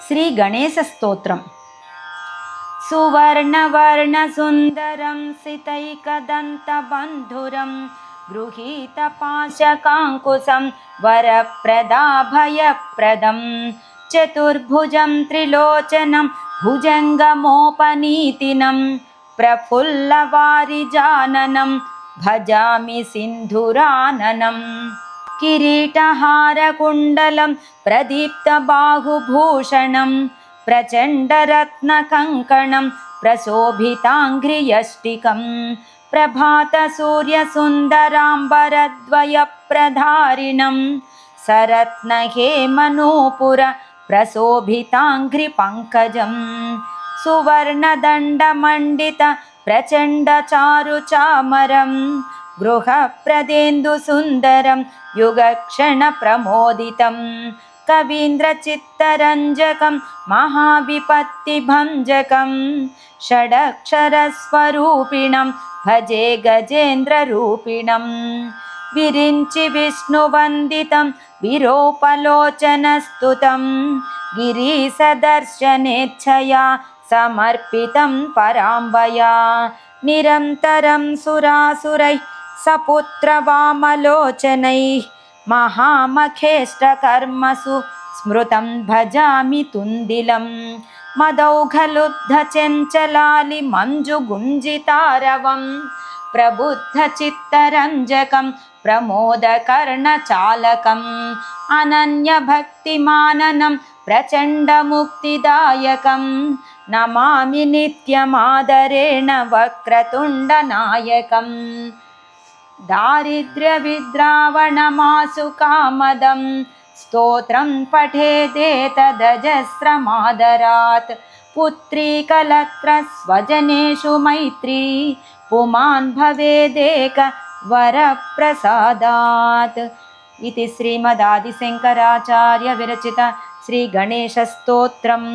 श्रीगणेशस्तोत्रम्। सुवर्णवर्णसुन्दरं सितैकदन्तबन्धुरं गृहीतपाशकाङ्कुशं वरप्रदाभयप्रदं चतुर्भुजं त्रिलोचनं भुजङ्गमोपनीतिनं प्रफुल्लवारिजाननं भजामि सिन्धुराननं किरीटहारकुण्डलं प्रदीप्तबाहुभूषणं प्रचण्डरत्नकङ्कणं प्रशोभिताङ्घ्रियष्टिकं प्रभातसूर्यसुन्दराम्बरद्वयप्रधारिणं सरत्नहेमनूपुर प्रशोभिताङ्घ्रिपङ्कजं सुवर्णदण्डमण्डित प्रचण्डचारुचामरं गृहप्रदेन्दुसुन्दरं युगक्षणप्रमोदितं कवीन्द्रचित्तरञ्जकं महाविपत्तिभञ्जकं षडक्षरस्वरूपिणं भजे गजेन्द्ररूपिणं विरिञ्चि विष्णुवन्दितं विरोपलोचनस्तुतं गिरीशदर्शनेच्छया समर्पितं पराम्बया निरन्तरं सुरासुरैः सपुत्रवामलोचनैः महामखेष्टकर्मसु स्मृतं भजामि तुन्दिलं मदौघलुब्धचञ्चलालिमञ्जुगुञ्जितारवं प्रबुद्धचित्तरञ्जकं प्रमोदकर्णचालकम् अनन्यभक्तिमाननं प्रचण्डमुक्तिदायकं नमामि नित्यमादरेण वक्रतुण्डनायकम् दारिद्र्यविद्रावणमासु कामदं स्तोत्रं पठेदेतदजस्रमादरात् पुत्री कलत्रस्वजनेषु मैत्री पुमान् भवेदेक वरप्रसादात्। इति श्रीमदादिशङ्कराचार्य विरचित श्रीगणेशस्तोत्रम्।